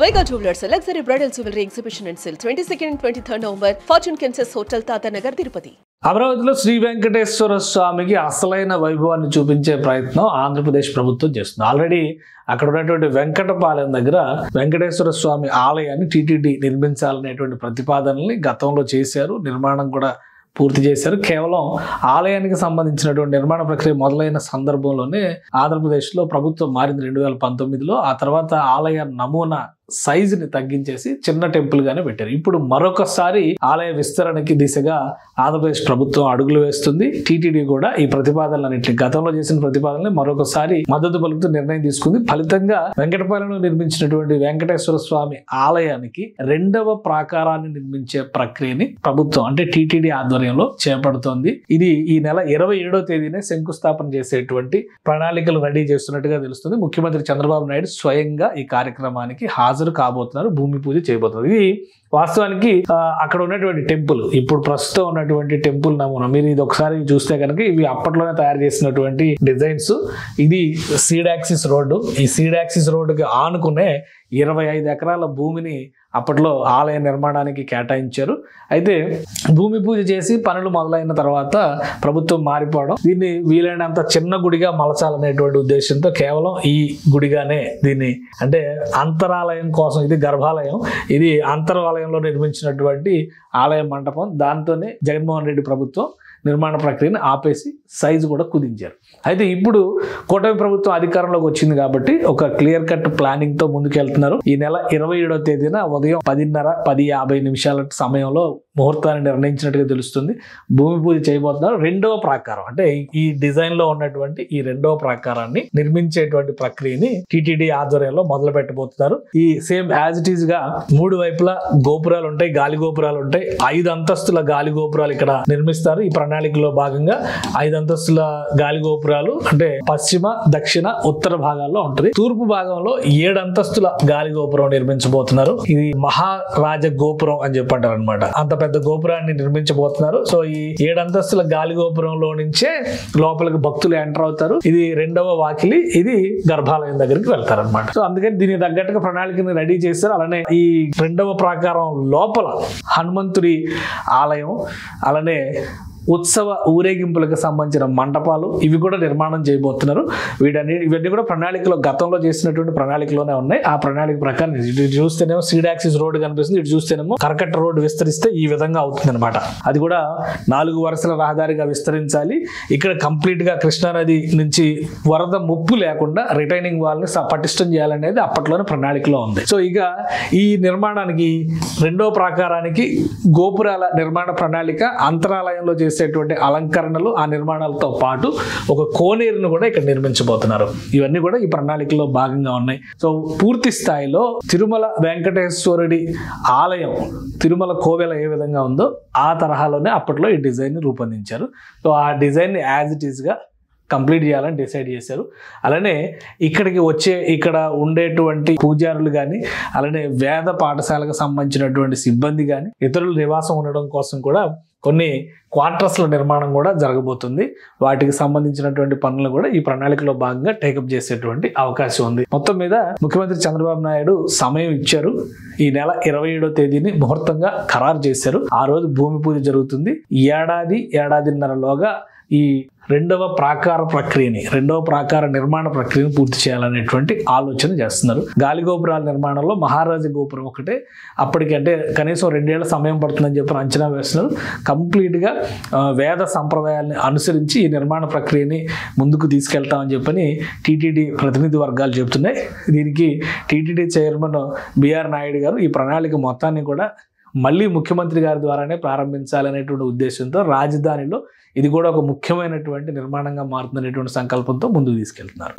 Vega Jewelers, a luxury bridal jewelry exhibition and sale 22nd and 23rd November, Fortune Kansas Hotel, Tata Nagar, Tirupati. అమరావతిలో శ్రీ వెంకటేశ్వర స్వామికి అసలైన వైభవాన్ని చూపించే ప్రయత్నం ఆంధ్రప్రదేశ్ ప్రభుత్వం చేస్తుంది. ఆల్రెడీ అక్కడ ఉన్నటువంటి వెంకటపాలెం దగ్గర వెంకటేశ్వర స్వామి ఆలయాన్ని టీటీడీ నిర్మించాలనేటువంటి ప్రతిపాదనల్ని గతంలో చేశారు. నిర్మాణం కూడా పూర్తి చేశారు. కేవలం ఆలయానికి సంబంధించినటువంటి నిర్మాణ ప్రక్రియ మొదలైన సందర్భంలోనే ఆంధ్రప్రదేశ్లో ప్రభుత్వం మారింది 2019లో. ఆ తర్వాత ఆలయ నమూనా సైజుని తగ్గించేసి చిన్న టెంపుల్ గానే పెట్టారు. ఇప్పుడు మరొకసారి ఆలయ విస్తరణకి దిశగా ఆంధ్రప్రదేశ్ ప్రభుత్వం అడుగులు వేస్తుంది. టీటీడీ కూడా ఈ ప్రతిపాదనలన్నింటినీ గతంలో చేసిన ప్రతిపాదనని మరొకసారి మద్దతు పలుకుతూ నిర్ణయం తీసుకుంది. ఫలితంగా వెంకటపాలెంలో నిర్మించినటువంటి వెంకటేశ్వర స్వామి ఆలయానికి రెండవ ప్రాకారాన్ని నిర్మించే ప్రక్రియని ప్రభుత్వం అంటే టీటీడీ ఆధ్వర్యంలో చేపడుతోంది. ఇది ఈ నెల 27వ తేదీనే శంకుస్థాపన చేసేటువంటి ప్రణాళికలు రెడీ చేస్తున్నట్టుగా తెలుస్తుంది. ముఖ్యమంత్రి చంద్రబాబు నాయుడు స్వయంగా ఈ కార్యక్రమానికి హాజరు కాబోతున్నారు, భూమి పూజ చేయబోతున్నారు. ఇది వాస్తవానికి అక్కడ ఉన్నటువంటి టెంపుల్, ఇప్పుడు ప్రస్తుతం ఉన్నటువంటి టెంపుల్ నమూనా మీరు ఇది ఒకసారి చూస్తే కనుక ఇవి అప్పట్లోనే తయారు చేసినటువంటి డిజైన్స్. ఇది సీడ్ యాక్సిస్ రోడ్డు. ఈ సీడ్ యాక్సిస్ రోడ్డుకి ఆనుకునే 25 ఎకరాల భూమిని అప్పట్లో ఆలయ నిర్మాణానికి కేటాయించారు. అయితే భూమి పూజ చేసి పనులు మొదలైన తర్వాత ప్రభుత్వం మారిపోవడం, దీన్ని వీలైనంత చిన్న గుడిగా మలచాలనేటువంటి ఉద్దేశంతో కేవలం ఈ గుడిగానే దీన్ని అంటే అంతరాలయం కోసం, ఇది గర్భాలయం, ఇది అంతరాలయంలో నిర్మించినటువంటి ఆలయ మండపం. దాంతోనే జగన్మోహన్ రెడ్డి ప్రభుత్వం నిర్మాణ ప్రక్రియను ఆపేసి సైజు కూడా కుదించారు. అయితే ఇప్పుడు కూటమి ప్రభుత్వం అధికారంలోకి వచ్చింది కాబట్టి ఒక క్లియర్ కట్ ప్లానింగ్ తో ముందుకెళ్తున్నారు. ఈ నెల 27వ తేదీన ఉదయం 10:50 సమయంలో ముహూర్తాన్ని నిర్ణయించినట్టుగా తెలుస్తుంది. భూమి పూజ చేయబోతున్నారు. రెండవ ప్రాకారం అంటే ఈ డిజైన్ లో ఉన్నటువంటి ఈ రెండవ ప్రాకారాన్ని నిర్మించేటువంటి ప్రక్రియని టీటీడీ ఆధ్వర్యంలో మొదలు పెట్టబోతున్నారు. ఈ సేమ్ యాజ్ ఇట్ ఈస్ గా 3 వైపులా గోపురాలు ఉంటాయి, గాలి గోపురాలు ఉంటాయి. 5 అంతస్తుల గాలి గోపురాలు ఇక్కడ నిర్మిస్తారు. ఈ ప్రణాళికలో భాగంగా 5 అంతస్తుల గాలి గోపురాలు అంటే పశ్చిమ, దక్షిణ, ఉత్తర భాగాల్లో ఉంటుంది. తూర్పు భాగంలో 7 అంతస్తుల గాలి గోపురం నిర్మించబోతున్నారు. ఇది మహారాజ గోపురం అని చెప్పంటారు అనమాట. అంత పెద్ద గోపురాన్ని నిర్మించబోతున్నారు. సో ఈ 7 అంతస్తుల గాలి గోపురంలో నుంచే లోపలికి భక్తులు ఎంటర్ అవుతారు. ఇది రెండవ వాకిలి, ఇది గర్భాలయం దగ్గరికి వెళ్తారు అనమాట. సో అందుకని దీనికి తగ్గట్టుగా ప్రణాళికని రెడీ చేస్తారు. అలానే ఈ రెండవ ప్రాకారం లోపల హనుమంతుడి ఆలయం, అలానే ఉత్సవ ఊరేగింపులకు సంబంధించిన మండపాలు ఇవి కూడా నిర్మాణం చేయబోతున్నారు. ఇవన్నీ కూడా ప్రణాళికలో గతంలో చేసినటువంటి ప్రణాళికలోనే ఉన్నాయి. ఆ ప్రణాళిక ప్రకారం ఇటు చూస్తేనేమో సీడ్ యాక్సిస్ రోడ్డు కనిపిస్తుంది, ఇటు చూస్తేనేమో కరకట్ట రోడ్డు విస్తరిస్తే ఈ విధంగా అవుతుంది అనమాట. అది కూడా 4 వరుసల రహదారిగా విస్తరించాలి. ఇక్కడ కంప్లీట్ గా కృష్ణానది నుంచి వరద ముప్పు లేకుండా రిటైనింగ్ వాల్ ని పటిష్టం చేయాలనేది అప్పట్లోనే ప్రణాళికలో ఉంది. సో ఇక ఈ నిర్మాణానికి రెండో ప్రాకారానికి గోపురాల నిర్మాణ ప్రణాళిక, అంతరాలయంలో చేసేటువంటి అలంకరణలు, ఆ నిర్మాణాలతో పాటు ఒక కోనేరును కూడా ఇక్కడ నిర్మించబోతున్నారు. ఇవన్నీ కూడా ఈ ప్రణాళికలో భాగంగా ఉన్నాయి. సో పూర్తి స్థాయిలో తిరుమల వెంకటేశ్వరుడి ఆలయం, తిరుమల కోవెల ఏ విధంగా ఉందో ఆ తరహాలోనే అప్పట్లో ఈ డిజైన్ ని రూపొందించారు. సో ఆ డిజైన్ ని యాజ్ ఇట్ ఈస్ గా కంప్లీట్ చేయాలని డిసైడ్ చేశారు. అలానే ఇక్కడ ఉండేటువంటి పూజారులు కానీ, అలానే వేద పాఠశాలకు సంబంధించినటువంటి సిబ్బంది కానీ, ఇతరులు నివాసం ఉండడం కోసం కూడా కొన్ని క్వార్టర్స్ల నిర్మాణం కూడా జరగబోతుంది. వాటికి సంబంధించినటువంటి పనులు కూడా ఈ ప్రణాళికలో భాగంగా టేకప్ చేసేటువంటి అవకాశం ఉంది. మొత్తం మీద ముఖ్యమంత్రి చంద్రబాబు నాయుడు సమయం ఇచ్చారు. ఈ నెల 27వ తేదీని ముహూర్తంగా ఖరారు చేశారు. ఆ రోజు భూమి పూజ జరుగుతుంది. ఏడాదిన్నరలోగా ఈ రెండవ ప్రాకార నిర్మాణ ప్రక్రియను పూర్తి చేయాలనేటువంటి ఆలోచన చేస్తున్నారు. గాలి గోపురాల నిర్మాణంలో మహారాజా గోపురం ఒకటే అప్పటికంటే కనీసం 2 ఏళ్ల సమయం పడుతుందని చెప్పి అంచనా వేస్తున్నారు. కంప్లీట్ గా వేద సంప్రదాయాన్ని అనుసరించి ఈ నిర్మాణ ప్రక్రియని ముందుకు తీసుకెళ్తామని చెప్పని టీటీడీ ప్రతినిధి వర్గాలు చెబుతున్నాయి. దీనికి టీటీడీ చైర్మన్ బిఆర్ నాయుడు గారు ఈ ప్రణాళిక మొత్తాన్ని కూడా మళ్ళీ ముఖ్యమంత్రి గారి ద్వారానే ప్రారంభించాలనేటువంటి ఉద్దేశంతో రాజధానిలో ఇది కూడా ఒక ముఖ్యమైనటువంటి నిర్మాణంగా మారుతున్నటువంటి సంకల్పంతో ముందుకు తీసుకెళ్తున్నారు.